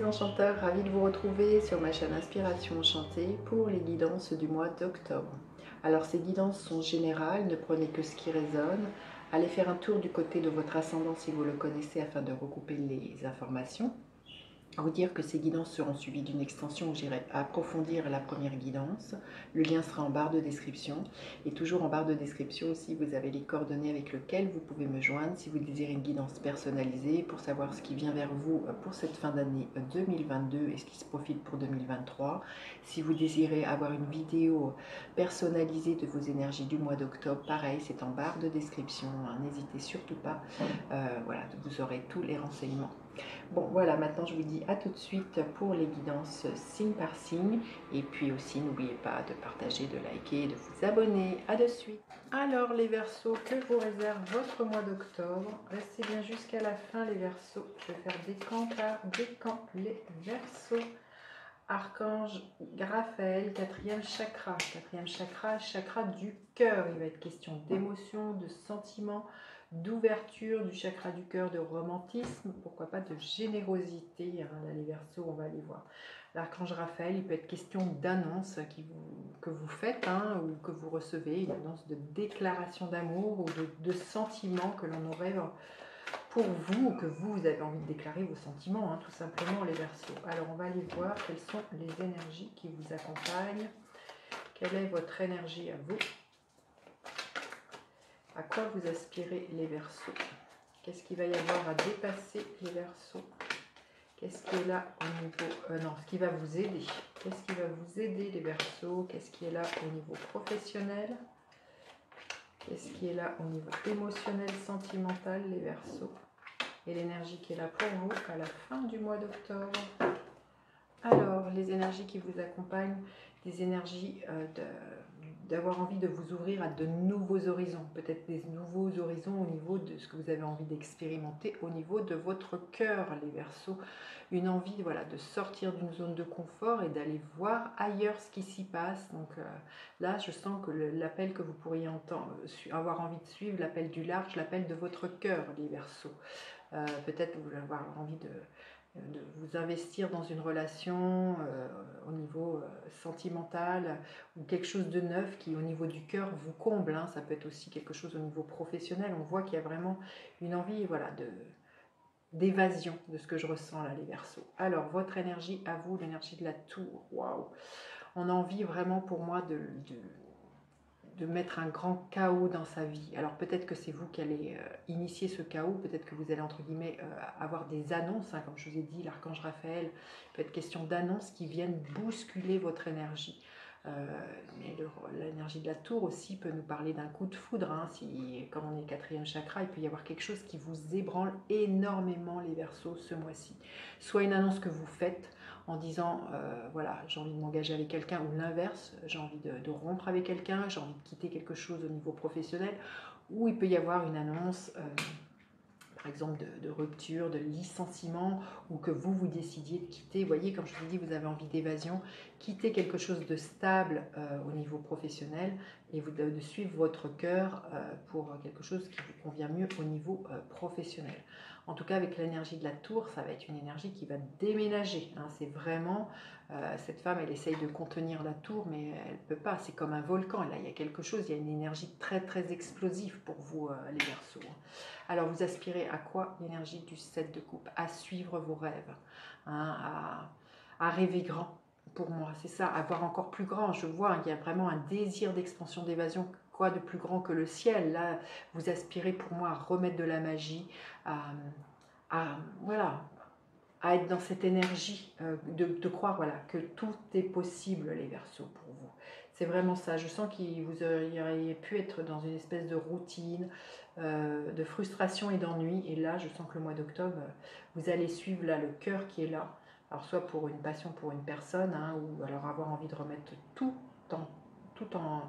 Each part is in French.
enchanteurs, ravie de vous retrouver sur ma chaîne Inspiration Enchantée pour les guidances du mois d'octobre. Alors ces guidances sont générales, ne prenez que ce qui résonne. Allez faire un tour du côté de votre ascendant si vous le connaissez afin de recouper les informations. Vous dire que ces guidances seront suivies d'une extension où j'irai approfondir la première guidance. Le lien sera en barre de description. Et toujours en barre de description aussi, vous avez les coordonnées avec lesquelles vous pouvez me joindre si vous désirez une guidance personnalisée pour savoir ce qui vient vers vous pour cette fin d'année 2022 et ce qui se profile pour 2023. Si vous désirez avoir une vidéo personnalisée de vos énergies du mois d'octobre, pareil, c'est en barre de description. N'hésitez surtout pas. Voilà, vous aurez tous les renseignements. Bon, voilà, maintenant je vous dis à tout de suite pour les guidances signe par signe. Et puis aussi, n'oubliez pas de partager, de liker, de vous abonner. À de suite. Alors, les Verseaux, que vous réserve votre mois d'octobre? Restez bien jusqu'à la fin, les Verseaux. Je vais faire décan par décan, les Verseaux. Archange Raphaël, quatrième chakra. Quatrième chakra, chakra du cœur. Il va être question d'émotion, de sentiment, d'ouverture du chakra du cœur, de romantisme, pourquoi pas de générosité. Là, les Verseaux, on va aller voir. L'archange Raphaël, il peut être question d'annonce que vous faites ou que vous recevez, une annonce de déclaration d'amour ou de sentiments que l'on aurait pour vous, ou que vous avez envie de déclarer vos sentiments, tout simplement, les Verseaux. Alors, on va aller voir quelles sont les énergies qui vous accompagnent. Quelle est votre énergie à vous? À quoi vous aspirez, les Verseaux? Qu'est-ce qu'il va y avoir à dépasser, les Verseaux? Qu'est-ce qui est là au niveau... non, ce qui va vous aider. Qu'est-ce qui va vous aider, les Verseaux? Qu'est-ce qui est là au niveau professionnel? Qu'est-ce qui est là au niveau émotionnel, sentimental, les Verseaux? Et l'énergie qui est là pour vous à la fin du mois d'octobre. Alors, les énergies qui vous accompagnent, des énergies d'avoir envie de vous ouvrir à de nouveaux horizons, peut-être des nouveaux horizons au niveau de ce que vous avez envie d'expérimenter, au niveau de votre cœur, les Verseaux. Une envie, voilà, de sortir d'une zone de confort et d'aller voir ailleurs ce qui s'y passe. Donc là, je sens que l'appel que vous pourriez avoir envie de suivre, l'appel du large, l'appel de votre cœur, les Verseaux. Peut-être vous allez avoir envie de vous investir dans une relation au niveau sentimental ou quelque chose de neuf qui au niveau du cœur vous comble. Ça peut être aussi quelque chose au niveau professionnel. On voit qu'il y a vraiment une envie, voilà, d'évasion de ce que je ressens là, les Verseaux. Alors, votre énergie à vous, l'énergie de la tour. Waouh! On a envie vraiment pour moi de mettre un grand chaos dans sa vie. Alors peut-être que c'est vous qui allez initier ce chaos, peut-être que vous allez entre guillemets avoir des annonces, comme je vous ai dit, l'archange Raphaël, il peut être question d'annonces qui viennent bousculer votre énergie. Mais l'énergie de la tour aussi peut nous parler d'un coup de foudre, si, comme on est quatrième chakra, il peut y avoir quelque chose qui vous ébranle énormément, les Verseaux, ce mois-ci. Soit une annonce que vous faites en disant voilà, j'ai envie de m'engager avec quelqu'un, ou l'inverse, j'ai envie de rompre avec quelqu'un, j'ai envie de quitter quelque chose au niveau professionnel, ou il peut y avoir une annonce par exemple de rupture, de licenciement, ou que vous décidiez de quitter. Vous voyez, comme je vous dis, vous avez envie d'évasion, quitter quelque chose de stable au niveau professionnel et de suivre votre cœur pour quelque chose qui vous convient mieux au niveau professionnel. En tout cas, avec l'énergie de la tour, ça va être une énergie qui va déménager. C'est vraiment, cette femme, elle essaye de contenir la tour, mais elle ne peut pas. C'est comme un volcan. Là, il y a quelque chose, il y a une énergie très, très explosive pour vous, les Verseaux. Alors, vous aspirez à quoi? L'énergie du 7 de coupe, à suivre vos rêves, à rêver grand. Pour moi, c'est ça, à voir encore plus grand. Je vois qu'il y a vraiment un désir d'expansion, d'évasion. Quoi de plus grand que le ciel? Là, vous aspirez pour moi à remettre de la magie, voilà, à être dans cette énergie de croire, voilà, que tout est possible, les Verseaux, pour vous. C'est vraiment ça. Je sens que vous auriez pu être dans une espèce de routine, de frustration et d'ennui. Et là, je sens que le mois d'octobre, vous allez suivre là le cœur qui est là. Alors, soit pour une passion pour une personne, ou alors avoir envie de remettre tout en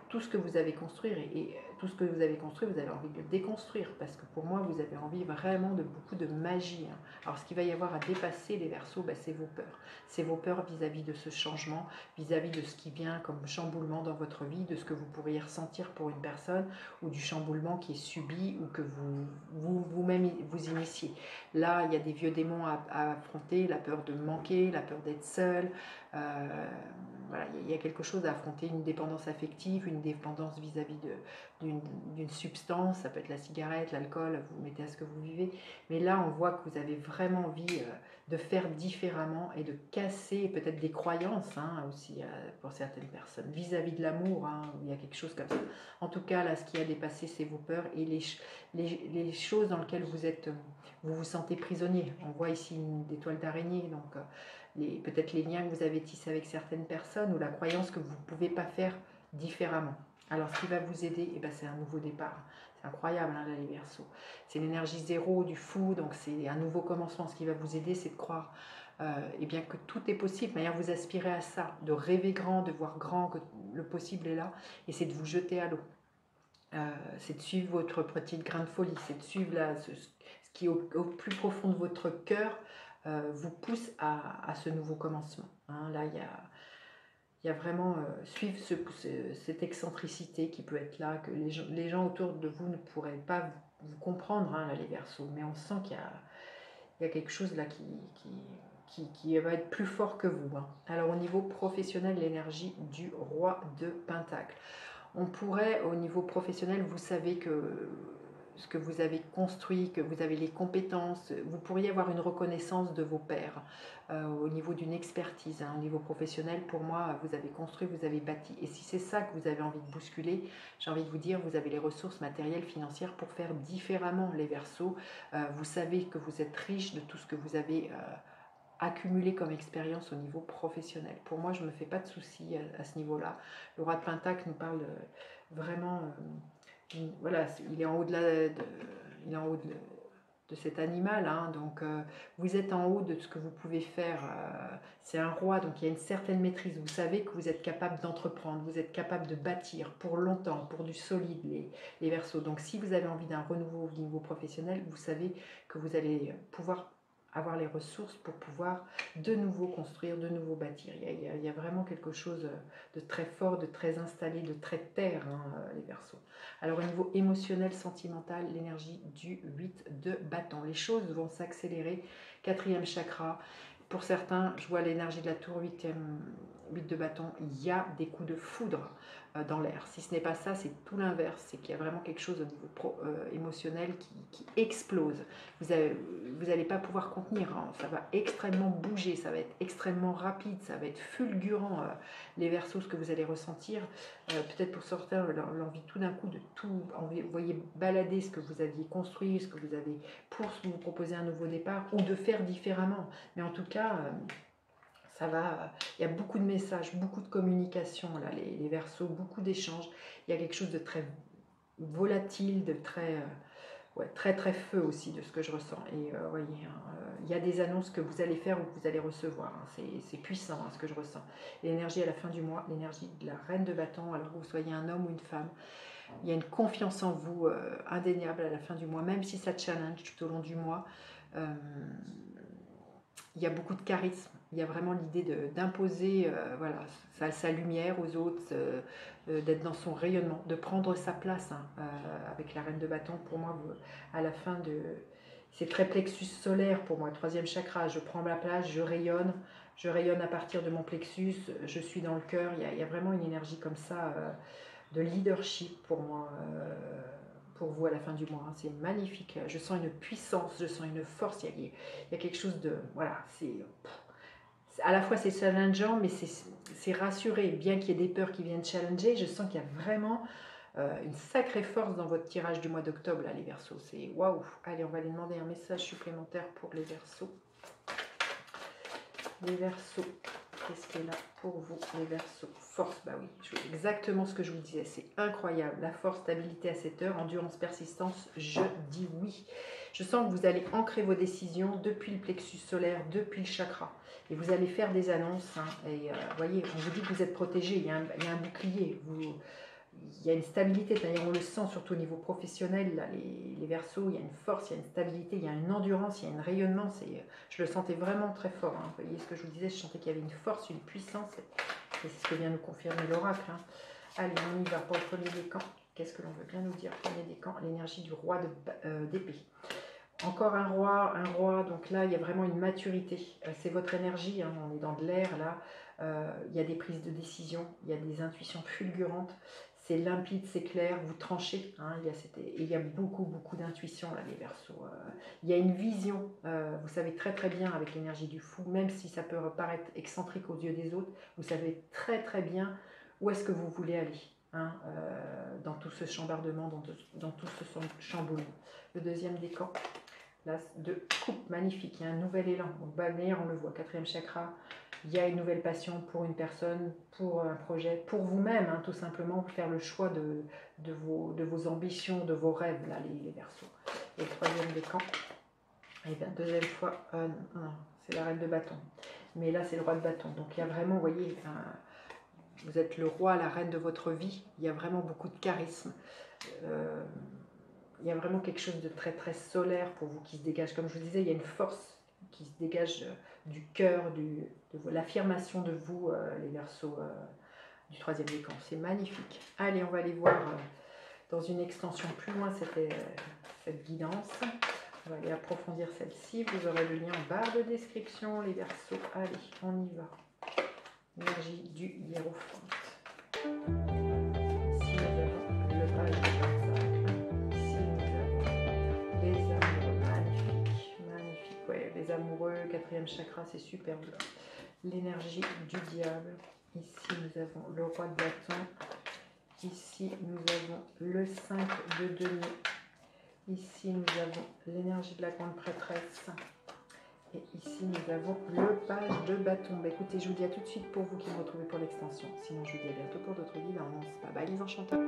tout ce que vous avez construit, et tout ce que vous avez construit, vous avez envie de le déconstruire, parce que pour moi, vous avez envie vraiment de beaucoup de magie. Hein. Alors, ce qu'il va y avoir à dépasser, les Verseaux, bah, c'est vos peurs. C'est vos peurs vis-à-vis de ce changement, vis-à-vis de ce qui vient comme chamboulement dans votre vie, de ce que vous pourriez ressentir pour une personne, ou du chamboulement qui est subi, ou que vous-même vous initiez. Là, il y a des vieux démons à affronter, la peur de manquer, la peur d'être seul. Voilà, il y a quelque chose à affronter, une dépendance affective, une dépendance vis-à-vis d'une substance, ça peut être la cigarette, l'alcool, vous mettez à ce que vous vivez. Mais là, on voit que vous avez vraiment envie de faire différemment et de casser peut-être des croyances hein, aussi pour certaines personnes, vis-à-vis de l'amour, hein, il y a quelque chose comme ça. En tout cas, là, ce qui a dépassé, c'est vos peurs et les choses dans lesquelles vous vous sentez prisonnier. On voit ici des toiles d'araignée, donc peut-être les liens que vous avez tissés avec certaines personnes ou la croyance que vous ne pouvez pas faire différemment. Alors, ce qui va vous aider, eh ben, c'est un nouveau départ. C'est incroyable, hein, là, les Verseaux. C'est l'énergie zéro du fou, donc c'est un nouveau commencement. Ce qui va vous aider, c'est de croire eh bien, que tout est possible. D'ailleurs, vous aspirez à ça, de rêver grand, de voir grand, que le possible est là, et c'est de vous jeter à l'eau. C'est de suivre votre petit grain de folie, c'est de suivre ce qui est au plus profond de votre cœur vous pousse à ce nouveau commencement. Hein. Là, il y a vraiment suivre cette excentricité qui peut être là, que les gens autour de vous ne pourraient pas vous comprendre, hein, là, les Verseaux, mais on sent qu'il y a quelque chose là qui va être plus fort que vous. Hein. Alors, au niveau professionnel, l'énergie du roi de Pentacle. On pourrait, au niveau professionnel, vous savez que ce que vous avez construit, que vous avez les compétences, vous pourriez avoir une reconnaissance de vos pairs au niveau d'une expertise. Hein, au niveau professionnel, pour moi, vous avez construit, vous avez bâti. Et si c'est ça que vous avez envie de bousculer, j'ai envie de vous dire, vous avez les ressources matérielles, financières pour faire différemment, les Verseaux. Vous savez que vous êtes riche de tout ce que vous avez accumulé comme expérience au niveau professionnel. Pour moi, je ne me fais pas de soucis à ce niveau-là. Le roi de Pentacle nous parle vraiment... voilà, il est en haut de cet animal, hein, donc vous êtes en haut de ce que vous pouvez faire. C'est un roi, donc il y a une certaine maîtrise. Vous savez que vous êtes capable d'entreprendre, vous êtes capable de bâtir pour longtemps, pour du solide, les Verseaux. Donc si vous avez envie d'un renouveau au niveau professionnel, vous savez que vous allez pouvoir avoir les ressources pour pouvoir de nouveau construire, de nouveau bâtir. Il y a vraiment quelque chose de très fort, de très installé, de très terre, hein, les Verseaux. Alors au niveau émotionnel, sentimental, l'énergie du 8 de bâton. Les choses vont s'accélérer. 4e chakra. Pour certains, je vois l'énergie de la tour, 8 de bâton. Il y a des coups de foudre dans l'air. Si ce n'est pas ça, c'est tout l'inverse. C'est qu'il y a vraiment quelque chose au niveau émotionnel qui explose. Vous n'allez pas pouvoir contenir. Hein. Ça va extrêmement bouger. Ça va être extrêmement rapide. Ça va être fulgurant. Les Verseaux, ce que vous allez ressentir. Peut-être pour sortir l'envie tout d'un coup de tout. Vous voyez balader ce que vous aviez construit, ce que vous avez pour vous proposer un nouveau départ ou de faire différemment. Mais en tout cas... ça va, il y a beaucoup de messages, beaucoup de communication, là, les Verseaux, beaucoup d'échanges. Il y a quelque chose de très volatile, de très, très feu aussi de ce que je ressens. Et voyez, hein, il y a des annonces que vous allez faire ou que vous allez recevoir. Hein, c'est puissant hein, ce que je ressens. L'énergie à la fin du mois, l'énergie de la reine de bâton, alors que vous soyez un homme ou une femme. Il y a une confiance en vous indéniable à la fin du mois, même si ça challenge tout au long du mois. Il y a beaucoup de charisme. Il y a vraiment l'idée d'imposer voilà, sa lumière aux autres, d'être dans son rayonnement, de prendre sa place hein, avec la reine de bâton. Pour moi, à la fin de... C'est très plexus solaire pour moi, 3e chakra. Je prends ma place, je rayonne à partir de mon plexus, je suis dans le cœur. Il y a vraiment une énergie comme ça de leadership pour moi. Pour vous à la fin du mois. Hein. C'est magnifique. Je sens une puissance, je sens une force. Il y a quelque chose de... Voilà, à la fois c'est challengeant, mais c'est rassuré. Bien qu'il y ait des peurs qui viennent challenger, je sens qu'il y a vraiment une sacrée force dans votre tirage du mois d'octobre, là, les Verseaux. C'est waouh. Allez, on va aller demander un message supplémentaire pour les Verseaux. Les Verseaux. Qu'est-ce qui est là pour vous, les Verseaux? Force, bah oui, exactement ce que je vous disais, c'est incroyable. La force, stabilité à cette heure, endurance, persistance, je dis oui. Je sens que vous allez ancrer vos décisions depuis le plexus solaire, depuis le chakra. Et vous allez faire des annonces. Hein, et voyez, on vous dit que vous êtes protégé, il y a un bouclier. il y a une stabilité, c'est-à-dire on le sent surtout au niveau professionnel, là, les Verseaux, il y a une force, il y a une stabilité, il y a une endurance, il y a un rayonnement, je le sentais vraiment très fort, hein. Vous voyez ce que je vous disais, je sentais qu'il y avait une force, une puissance, et c'est ce que vient nous confirmer l'oracle, hein. Allez, on y va pour le premier décan. Qu'est-ce que l'on veut bien nous dire? Premier décan, l'énergie du roi d'épée. Encore un roi, donc là il y a vraiment une maturité, c'est votre énergie, hein, on est dans de l'air là, il y a des prises de décision, il y a des intuitions fulgurantes, c'est limpide, c'est clair, vous tranchez, hein, et il y a beaucoup d'intuition là les Verseaux, il y a une vision, vous savez très bien avec l'énergie du fou, même si ça peut paraître excentrique aux yeux des autres, vous savez très bien où est-ce que vous voulez aller, hein, dans tout ce chambardement, dans tout ce chamboulement. Le deuxième décan, l'as de coupe, magnifique, il y a un nouvel élan, donc balnéaire, on le voit, 4e chakra, il y a une nouvelle passion pour une personne, pour un projet, pour vous-même, hein, tout simplement, faire le choix de vos ambitions, de vos rêves, là, les Verseaux. Et le troisième décan, et bien deuxième fois, non, c'est la reine de bâton, mais là c'est le roi de bâton, donc il y a vraiment, vous voyez, vous êtes le roi, la reine de votre vie, il y a vraiment beaucoup de charisme, il y a vraiment quelque chose de très solaire pour vous qui se dégage. Comme je vous disais, il y a une force qui se dégage du cœur, de l'affirmation de vous, les Verseaux du 3e décan. C'est magnifique. Allez, on va aller voir dans une extension plus loin cette guidance. On va aller approfondir celle-ci. Vous aurez le lien en barre de description, les Verseaux. Allez, on y va. Énergie du hiérophante. Ici, nous avons le page de Pentacle. Ici, nous avons les amoureux. Magnifique. Ouais, les amoureux, 4e chakra, c'est superbe. L'énergie du diable. Ici, nous avons le roi de bâton. Ici, nous avons le 5 de denier. Ici, nous avons l'énergie de la grande prêtresse. Et ici, nous avons le page de bâton. Bah, écoutez, je vous dis à tout de suite pour vous qui me retrouvez pour l'extension. Sinon, je vous dis à bientôt pour d'autres guidances. Bye bye les enchanteurs.